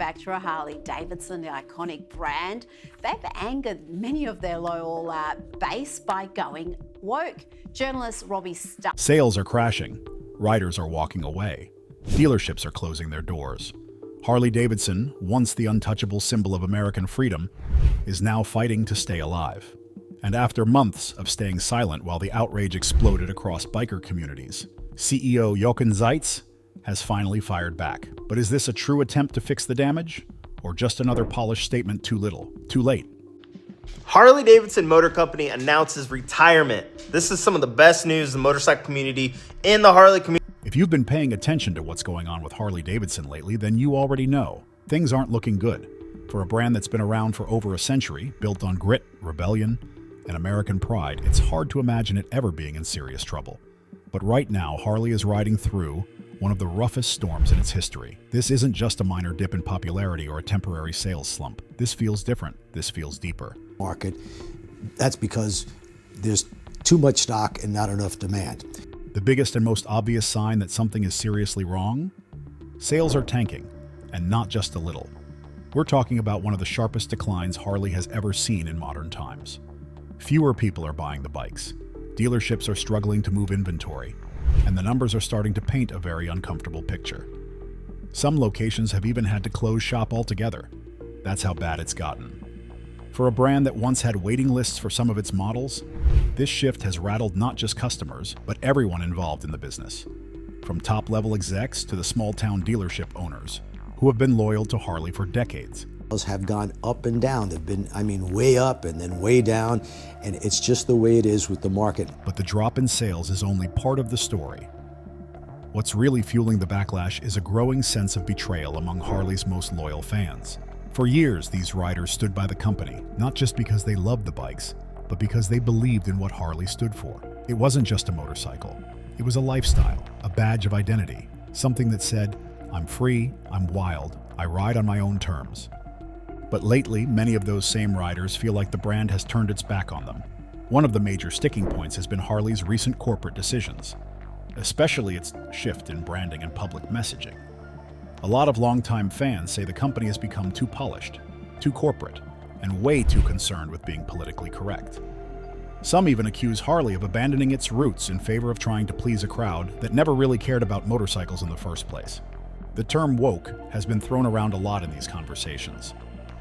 manufacturer Harley Davidson, the iconic brand, they've angered many of their loyal base by going woke. Journalist Robbie Starr. Sales are crashing. Riders are walking away. Dealerships are closing their doors. Harley Davidson, once the untouchable symbol of American freedom, is now fighting to stay alive. And after months of staying silent while the outrage exploded across biker communities, CEO Jochen Zeitz has finally fired back. But is this a true attempt to fix the damage? Or just another polished statement too little, too late? Harley Davidson Motor Company announces retirement. This is some of the best news in the motorcycle community and the Harley community. If you've been paying attention to what's going on with Harley Davidson lately, then you already know things aren't looking good. For a brand that's been around for over a century, built on grit, rebellion, and American pride, it's hard to imagine it ever being in serious trouble. But right now, Harley is riding through one of the roughest storms in its history. This isn't just a minor dip in popularity or a temporary sales slump. This feels different. This feels deeper. Market. That's because there's too much stock and not enough demand. The biggest and most obvious sign that something is seriously wrong? Sales are tanking, and not just a little. We're talking about one of the sharpest declines Harley has ever seen in modern times. Fewer people are buying the bikes. Dealerships are struggling to move inventory, and the numbers are starting to paint a very uncomfortable picture. Some locations have even had to close shop altogether. That's how bad it's gotten. For a brand that once had waiting lists for some of its models, this shift has rattled not just customers, but everyone involved in the business. From top-level execs to the small-town dealership owners, who have been loyal to Harley for decades. Have gone up and down. They've been, way up and then way down, and it's just the way it is with the market. But the drop in sales is only part of the story. What's really fueling the backlash is a growing sense of betrayal among Harley's most loyal fans. For years, these riders stood by the company, not just because they loved the bikes, but because they believed in what Harley stood for. It wasn't just a motorcycle. It was a lifestyle, a badge of identity, something that said, I'm free, I'm wild, I ride on my own terms. But lately, many of those same riders feel like the brand has turned its back on them. One of the major sticking points has been Harley's recent corporate decisions, especially its shift in branding and public messaging. A lot of longtime fans say the company has become too polished, too corporate, and way too concerned with being politically correct. Some even accuse Harley of abandoning its roots in favor of trying to please a crowd that never really cared about motorcycles in the first place. The term woke has been thrown around a lot in these conversations.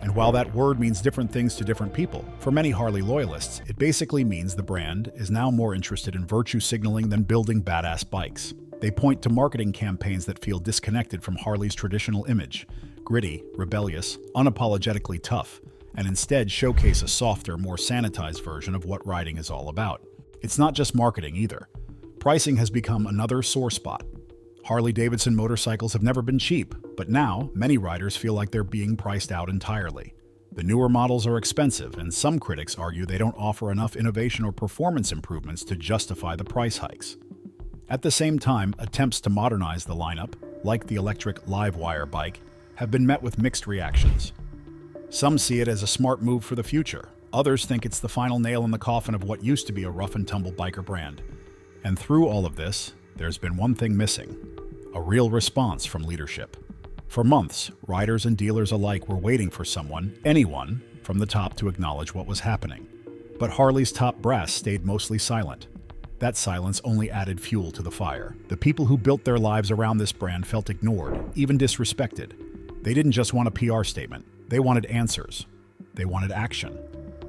And while that word means different things to different people, for many Harley loyalists, it basically means the brand is now more interested in virtue signaling than building badass bikes. They point to marketing campaigns that feel disconnected from Harley's traditional image, gritty, rebellious, unapologetically tough, and instead showcase a softer, more sanitized version of what riding is all about. It's not just marketing either. Pricing has become another sore spot. Harley Davidson motorcycles have never been cheap, but now many riders feel like they're being priced out entirely. The newer models are expensive, and some critics argue they don't offer enough innovation or performance improvements to justify the price hikes. At the same time, attempts to modernize the lineup, like the electric Livewire bike, have been met with mixed reactions. Some see it as a smart move for the future. Others think it's the final nail in the coffin of what used to be a rough-and-tumble biker brand. And through all of this, there's been one thing missing: a real response from leadership. For months, riders and dealers alike were waiting for someone, anyone, from the top to acknowledge what was happening. But Harley's top brass stayed mostly silent. That silence only added fuel to the fire. The people who built their lives around this brand felt ignored, even disrespected. They didn't just want a PR statement. They wanted answers. They wanted action.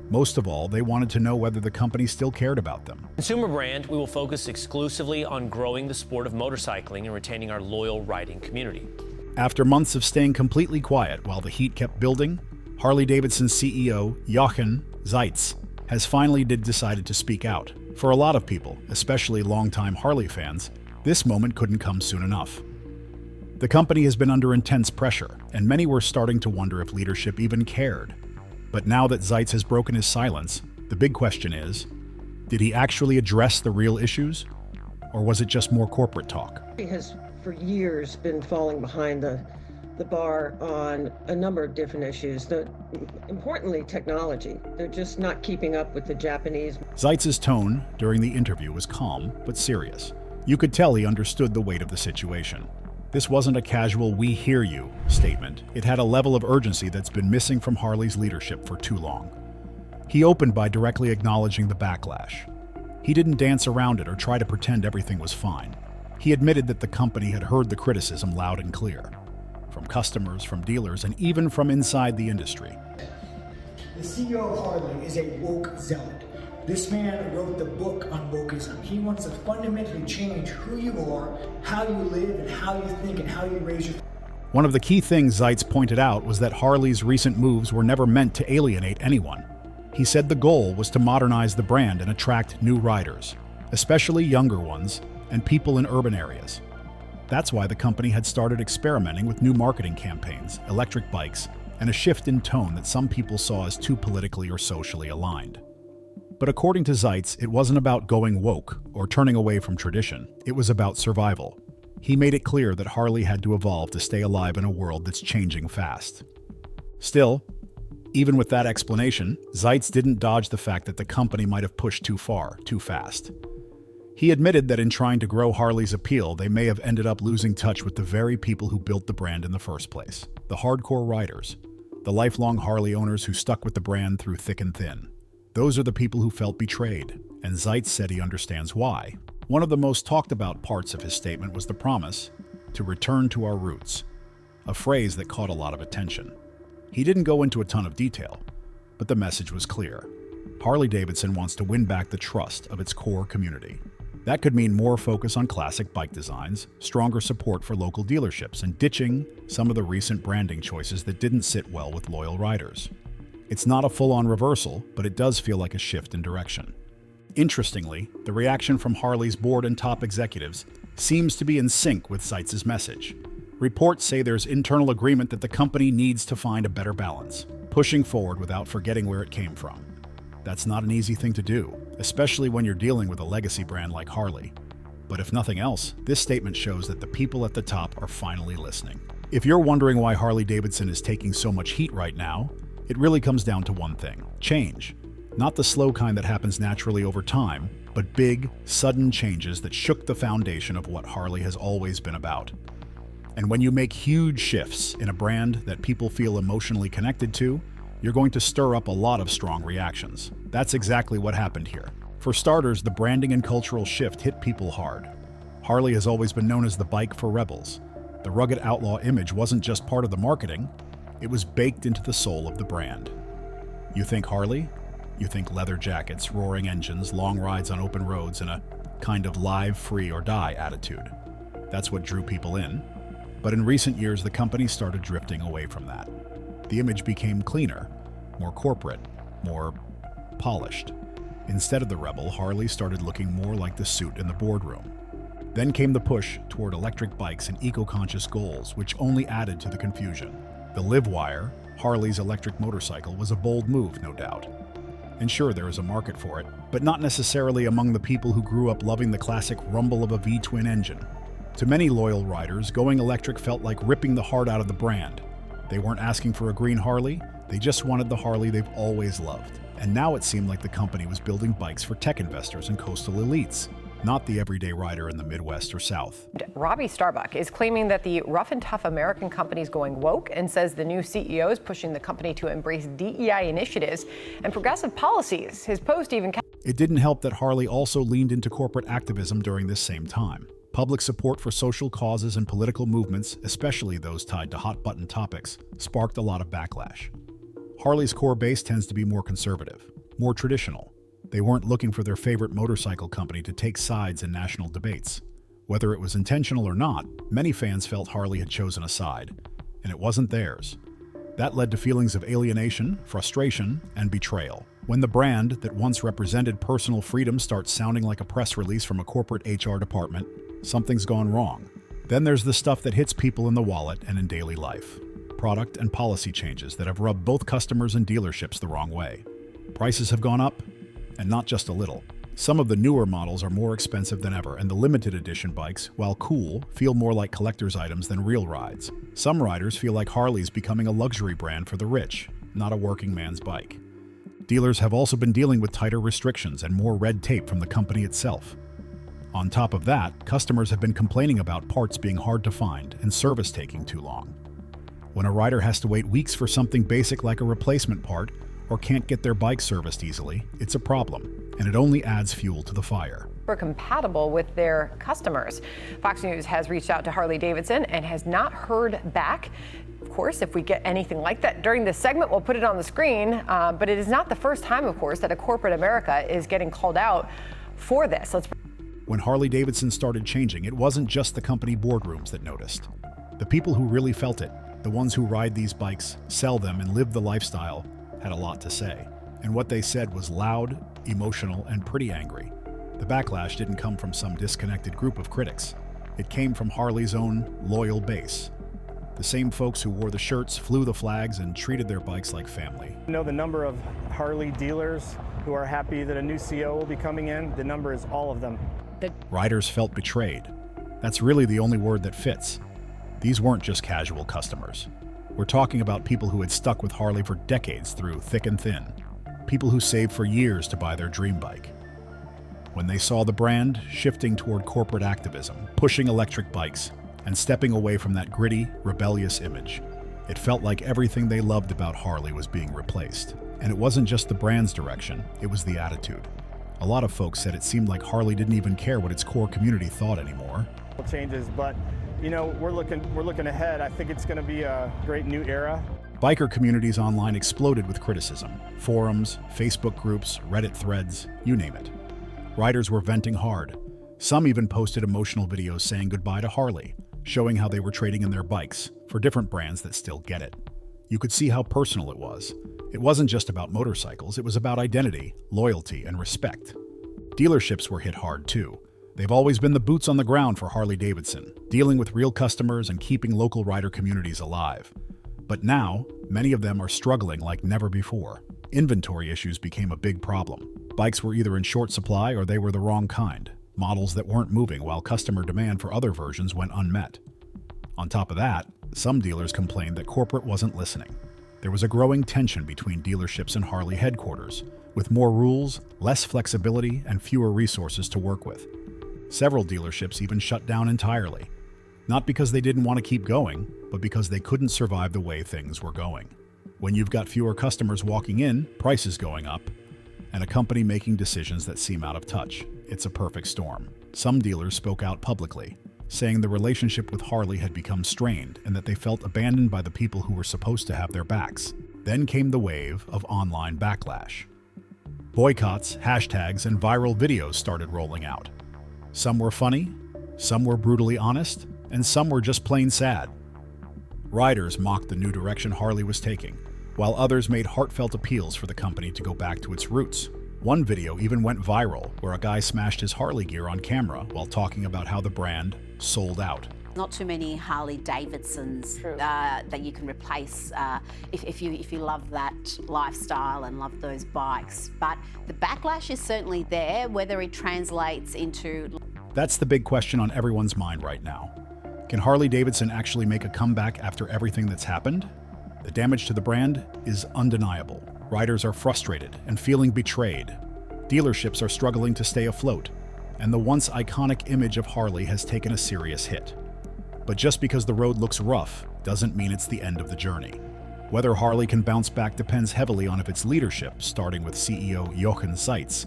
Most of all, they wanted to know whether the company still cared about them. Consumer brand, we will focus exclusively on growing the sport of motorcycling and retaining our loyal riding community. After months of staying completely quiet while the heat kept building, Harley Davidson CEO Jochen Zeitz has finally decided to speak out. For a lot of people, especially longtime Harley fans, this moment couldn't come soon enough. The company has been under intense pressure, and many were starting to wonder if leadership even cared. But now that Zeitz has broken his silence, the big question is, did he actually address the real issues? Or was it just more corporate talk? He has for years been falling behind the bar on a number of different issues. Importantly, technology. They're just not keeping up with the Japanese. Zeitz's tone during the interview was calm but serious. You could tell he understood the weight of the situation. This wasn't a casual "we hear you" statement. It had a level of urgency that's been missing from Harley's leadership for too long. He opened by directly acknowledging the backlash. He didn't dance around it or try to pretend everything was fine. He admitted that the company had heard the criticism loud and clear, from customers, from dealers, and even from inside the industry. The CEO of Harley is a woke zealot. This man wrote the book on wokeism. He wants to fundamentally change who you are, how you live, and how you think, and how you raise your... One of the key things Zeitz pointed out was that Harley's recent moves were never meant to alienate anyone. He said the goal was to modernize the brand and attract new riders, especially younger ones and people in urban areas. That's why the company had started experimenting with new marketing campaigns, electric bikes, and a shift in tone that some people saw as too politically or socially aligned. But according to Zeitz, it wasn't about going woke or turning away from tradition. It was about survival. He made it clear that Harley had to evolve to stay alive in a world that's changing fast. Still, even with that explanation, Zeitz didn't dodge the fact that the company might have pushed too far, too fast. He admitted that in trying to grow Harley's appeal, they may have ended up losing touch with the very people who built the brand in the first place. The hardcore riders, the lifelong Harley owners who stuck with the brand through thick and thin. Those are the people who felt betrayed, and Zeitz said he understands why. One of the most talked about parts of his statement was the promise to return to our roots, a phrase that caught a lot of attention. He didn't go into a ton of detail, but the message was clear. Harley Davidson wants to win back the trust of its core community. That could mean more focus on classic bike designs, stronger support for local dealerships, and ditching some of the recent branding choices that didn't sit well with loyal riders. It's not a full-on reversal, but it does feel like a shift in direction. Interestingly, the reaction from Harley's board and top executives seems to be in sync with Zeitz's message. Reports say there's internal agreement that the company needs to find a better balance, pushing forward without forgetting where it came from. That's not an easy thing to do, especially when you're dealing with a legacy brand like Harley. But if nothing else, this statement shows that the people at the top are finally listening. If you're wondering why Harley Davidson is taking so much heat right now, it really comes down to one thing: change. Not the slow kind that happens naturally over time, but big, sudden changes that shook the foundation of what Harley has always been about. And when you make huge shifts in a brand that people feel emotionally connected to, you're going to stir up a lot of strong reactions. That's exactly what happened here. For starters, the branding and cultural shift hit people hard. Harley has always been known as the bike for rebels. The rugged outlaw image wasn't just part of the marketing, it was baked into the soul of the brand. You think Harley? You think leather jackets, roaring engines, long rides on open roads, and a kind of live, free, or die attitude. That's what drew people in. But in recent years, the company started drifting away from that. The image became cleaner, more corporate, more polished. Instead of the rebel, Harley started looking more like the suit in the boardroom. Then came the push toward electric bikes and eco-conscious goals, which only added to the confusion. The Livewire, Harley's electric motorcycle, was a bold move, no doubt. And sure, there is a market for it, but not necessarily among the people who grew up loving the classic rumble of a V-twin engine. To many loyal riders, going electric felt like ripping the heart out of the brand. They weren't asking for a green Harley, they just wanted the Harley they've always loved. And now it seemed like the company was building bikes for tech investors and coastal elites, not the everyday rider in the Midwest or South. Robbie Starbuck is claiming that the rough and tough American company is going woke and says the new CEO is pushing the company to embrace DEI initiatives and progressive policies. His post even... It didn't help that Harley also leaned into corporate activism during this same time. Public support for social causes and political movements, especially those tied to hot-button topics, sparked a lot of backlash. Harley's core base tends to be more conservative, more traditional. They weren't looking for their favorite motorcycle company to take sides in national debates. Whether it was intentional or not, many fans felt Harley had chosen a side, and it wasn't theirs. That led to feelings of alienation, frustration, and betrayal. When the brand that once represented personal freedom starts sounding like a press release from a corporate HR department, something's gone wrong. Then there's the stuff that hits people in the wallet and in daily life. Product and policy changes that have rubbed both customers and dealerships the wrong way. Prices have gone up, and not just a little. Some of the newer models are more expensive than ever, and the limited edition bikes, while cool, feel more like collector's items than real rides. Some riders feel like Harley's becoming a luxury brand for the rich, not a working man's bike. Dealers have also been dealing with tighter restrictions and more red tape from the company itself. On top of that, customers have been complaining about parts being hard to find and service taking too long. When a rider has to wait weeks for something basic like a replacement part or can't get their bike serviced easily, it's a problem, and it only adds fuel to the fire. Compatible with their customers. Fox News has reached out to Harley Davidson and has not heard back. Of course, if we get anything like that during this segment, we'll put it on the screen. But it is not the first time, of course, that a corporate America is getting called out for this. When Harley Davidson started changing, it wasn't just the company boardrooms that noticed. The people who really felt it, the ones who ride these bikes, sell them, and live the lifestyle, had a lot to say. And what they said was loud, emotional, and pretty angry. The backlash didn't come from some disconnected group of critics. It came from Harley's own loyal base. The same folks who wore the shirts, flew the flags, and treated their bikes like family. You know the number of Harley dealers who are happy that a new CEO will be coming in? The number is all of them. Riders felt betrayed. That's really the only word that fits. These weren't just casual customers. We're talking about people who had stuck with Harley for decades through thick and thin. People who saved for years to buy their dream bike. When they saw the brand shifting toward corporate activism, pushing electric bikes, and stepping away from that gritty, rebellious image, it felt like everything they loved about Harley was being replaced. And it wasn't just the brand's direction, it was the attitude. A lot of folks said it seemed like Harley didn't even care what its core community thought anymore. Changes, but you know, we're looking ahead. I think it's going to be a great new era. Biker communities online exploded with criticism. Forums, Facebook groups, Reddit threads, you name it. Riders were venting hard. Some even posted emotional videos saying goodbye to Harley, showing how they were trading in their bikes for different brands that still get it. You could see how personal it was. It wasn't just about motorcycles, it was about identity, loyalty, and respect. Dealerships were hit hard too. They've always been the boots on the ground for Harley Davidson, dealing with real customers and keeping local rider communities alive. But now, many of them are struggling like never before. Inventory issues became a big problem. Bikes were either in short supply or they were the wrong kind, models that weren't moving while customer demand for other versions went unmet. On top of that, some dealers complained that corporate wasn't listening. There was a growing tension between dealerships and Harley headquarters, with more rules, less flexibility, and fewer resources to work with. Several dealerships even shut down entirely, not because they didn't want to keep going, but because they couldn't survive the way things were going. When you've got fewer customers walking in, prices going up, and a company making decisions that seem out of touch, it's a perfect storm. Some dealers spoke out publicly, saying the relationship with Harley had become strained and that they felt abandoned by the people who were supposed to have their backs. Then came the wave of online backlash. Boycotts, hashtags, and viral videos started rolling out. Some were funny, some were brutally honest, and some were just plain sad. Riders mocked the new direction Harley was taking, while others made heartfelt appeals for the company to go back to its roots. One video even went viral, where a guy smashed his Harley gear on camera while talking about how the brand sold out. Not too many Harley Davidsons that you can replace if you love that lifestyle and love those bikes. But the backlash is certainly there, whether it translates into... That's the big question on everyone's mind right now. Can Harley Davidson actually make a comeback after everything that's happened? The damage to the brand is undeniable. Riders are frustrated and feeling betrayed. Dealerships are struggling to stay afloat, and the once iconic image of Harley has taken a serious hit. But just because the road looks rough doesn't mean it's the end of the journey. Whether Harley can bounce back depends heavily on if its leadership, starting with CEO Jochen Zeitz,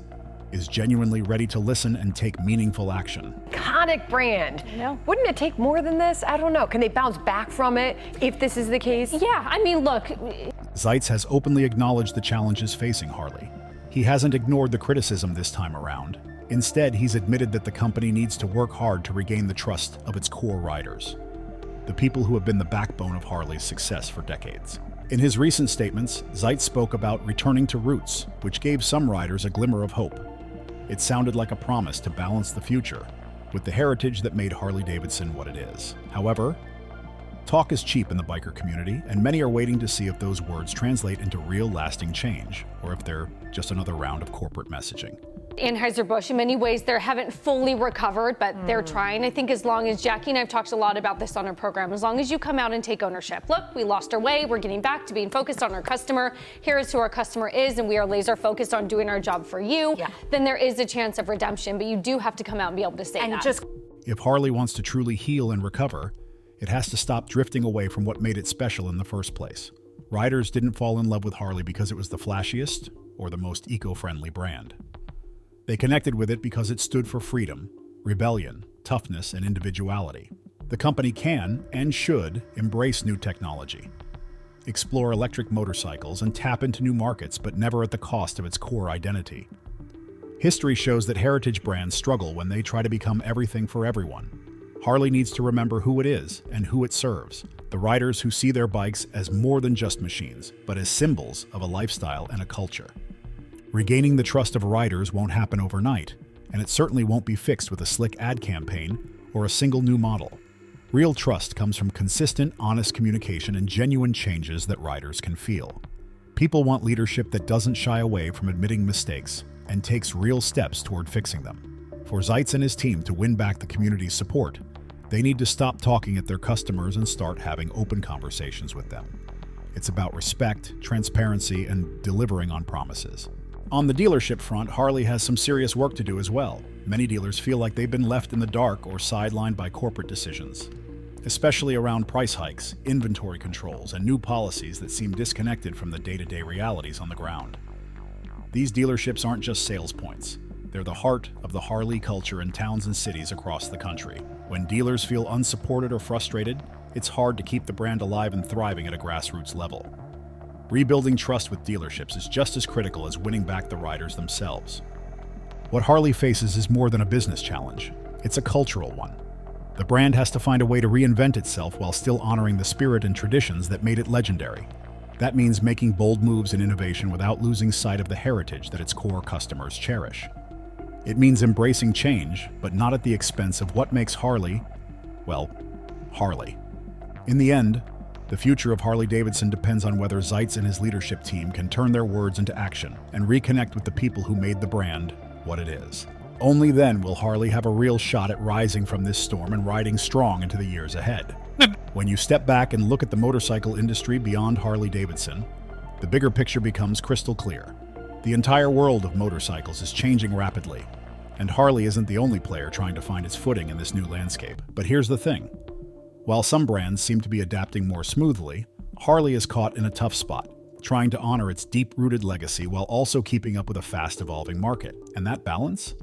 is genuinely ready to listen and take meaningful action. Iconic brand. No. Wouldn't it take more than this? I don't know. Can they bounce back from it if this is the case? Yeah, I mean, look. Zeitz has openly acknowledged the challenges facing Harley. He hasn't ignored the criticism this time around. Instead, he's admitted that the company needs to work hard to regain the trust of its core riders, the people who have been the backbone of Harley's success for decades. In his recent statements, Zeitz spoke about returning to roots, which gave some riders a glimmer of hope. It sounded like a promise to balance the future with the heritage that made Harley Davidson what it is. However, talk is cheap in the biker community, and many are waiting to see if those words translate into real lasting change, or if they're just another round of corporate messaging. Anheuser-Busch, in many ways, they haven't fully recovered, but they're trying. I think as long as Jackie and I have talked a lot about this on our program, as long as you come out and take ownership. Look, we lost our way. We're getting back to being focused on our customer. Here is who our customer is, and we are laser focused on doing our job for you. Then there is a chance of redemption, but you do have to come out and be able to say that. If Harley wants to truly heal and recover, it has to stop drifting away from what made it special in the first place. Riders didn't fall in love with Harley because it was the flashiest or the most eco-friendly brand. They connected with it because it stood for freedom, rebellion, toughness, and individuality. The company can and should embrace new technology, explore electric motorcycles, and tap into new markets, but never at the cost of its core identity. History shows that heritage brands struggle when they try to become everything for everyone. Harley needs to remember who it is and who it serves, the riders who see their bikes as more than just machines, but as symbols of a lifestyle and a culture. Regaining the trust of riders won't happen overnight, and it certainly won't be fixed with a slick ad campaign or a single new model. Real trust comes from consistent, honest communication and genuine changes that riders can feel. People want leadership that doesn't shy away from admitting mistakes and takes real steps toward fixing them. For Zeitz and his team to win back the community's support, they need to stop talking at their customers and start having open conversations with them. It's about respect, transparency, and delivering on promises. On the dealership front, Harley has some serious work to do as well. Many dealers feel like they've been left in the dark or sidelined by corporate decisions, especially around price hikes, inventory controls, and new policies that seem disconnected from the day-to-day realities on the ground. These dealerships aren't just sales points. They're the heart of the Harley culture in towns and cities across the country. When dealers feel unsupported or frustrated, it's hard to keep the brand alive and thriving at a grassroots level. Rebuilding trust with dealerships is just as critical as winning back the riders themselves. What Harley faces is more than a business challenge. It's a cultural one. The brand has to find a way to reinvent itself while still honoring the spirit and traditions that made it legendary. That means making bold moves in innovation without losing sight of the heritage that its core customers cherish. It means embracing change, but not at the expense of what makes Harley, well, Harley. In the end, the future of Harley Davidson depends on whether Zeitz and his leadership team can turn their words into action and reconnect with the people who made the brand what it is. Only then will Harley have a real shot at rising from this storm and riding strong into the years ahead. When you step back and look at the motorcycle industry beyond Harley Davidson, the bigger picture becomes crystal clear. The entire world of motorcycles is changing rapidly, and Harley isn't the only player trying to find its footing in this new landscape. But here's the thing. While some brands seem to be adapting more smoothly, Harley is caught in a tough spot, trying to honor its deep-rooted legacy while also keeping up with a fast-evolving market. And that balance?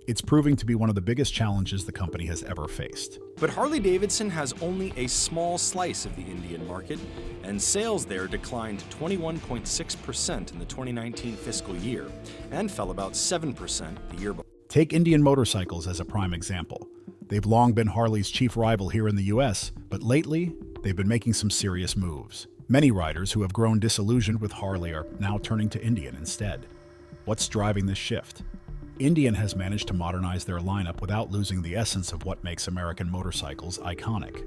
It's proving to be one of the biggest challenges the company has ever faced. But Harley Davidson has only a small slice of the Indian market, and sales there declined 21.6% in the 2019 fiscal year, and fell about 7% the year before. Take Indian motorcycles as a prime example. They've long been Harley's chief rival here in the US, but lately, they've been making some serious moves. Many riders who have grown disillusioned with Harley are now turning to Indian instead. What's driving this shift? Indian has managed to modernize their lineup without losing the essence of what makes American motorcycles iconic.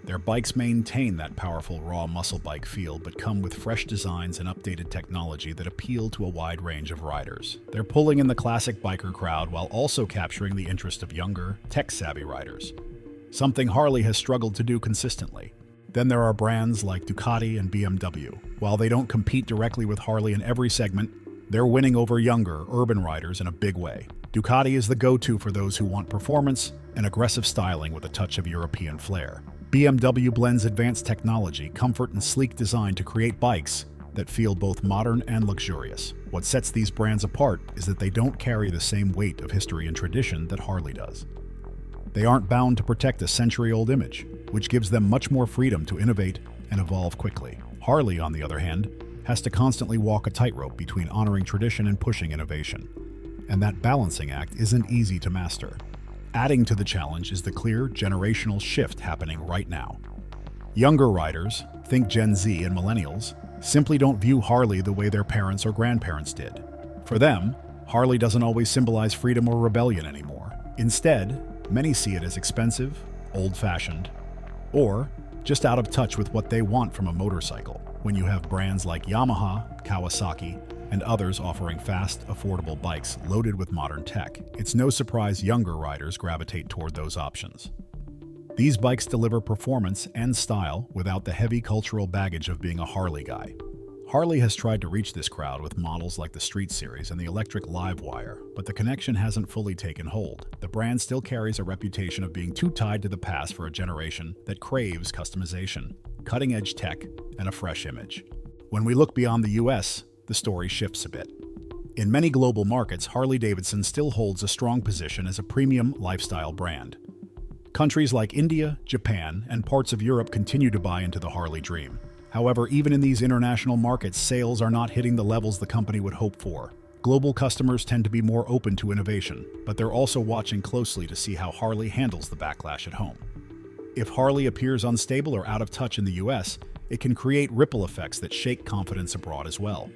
Their bikes maintain that powerful raw muscle bike feel, but come with fresh designs and updated technology that appeal to a wide range of riders. They're pulling in the classic biker crowd while also capturing the interest of younger, tech-savvy riders, something Harley has struggled to do consistently. Then there are brands like Ducati and BMW. While they don't compete directly with Harley in every segment, they're winning over younger, urban riders in a big way. Ducati is the go-to for those who want performance and aggressive styling with a touch of European flair. BMW blends advanced technology, comfort, and sleek design to create bikes that feel both modern and luxurious. What sets these brands apart is that they don't carry the same weight of history and tradition that Harley does. They aren't bound to protect a century-old image, which gives them much more freedom to innovate and evolve quickly. Harley, on the other hand, has to constantly walk a tightrope between honoring tradition and pushing innovation. And that balancing act isn't easy to master. Adding to the challenge is the clear generational shift happening right now. Younger riders, think Gen Z and millennials, simply don't view Harley the way their parents or grandparents did. For them, Harley doesn't always symbolize freedom or rebellion anymore. Instead, many see it as expensive, old-fashioned, or just out of touch with what they want from a motorcycle. When you have brands like Yamaha, Kawasaki, and others offering fast, affordable bikes loaded with modern tech, it's no surprise younger riders gravitate toward those options. These bikes deliver performance and style without the heavy cultural baggage of being a Harley guy. Harley has tried to reach this crowd with models like the Street Series and the electric Livewire, but the connection hasn't fully taken hold. The brand still carries a reputation of being too tied to the past for a generation that craves customization, cutting-edge tech, and a fresh image. When we look beyond the US, the story shifts a bit. In many global markets, Harley Davidson still holds a strong position as a premium lifestyle brand. Countries like India, Japan, and parts of Europe continue to buy into the Harley dream. However, even in these international markets, sales are not hitting the levels the company would hope for. Global customers tend to be more open to innovation, but they're also watching closely to see how Harley handles the backlash at home. If Harley appears unstable or out of touch in the US, it can create ripple effects that shake confidence abroad as well.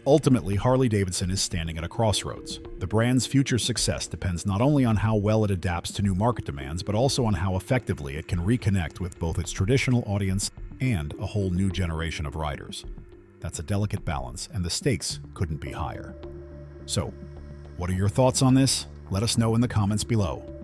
Ultimately, Harley Davidson is standing at a crossroads. The brand's future success depends not only on how well it adapts to new market demands, but also on how effectively it can reconnect with both its traditional audience and a whole new generation of riders. That's a delicate balance, and the stakes couldn't be higher. So, what are your thoughts on this? Let us know in the comments below.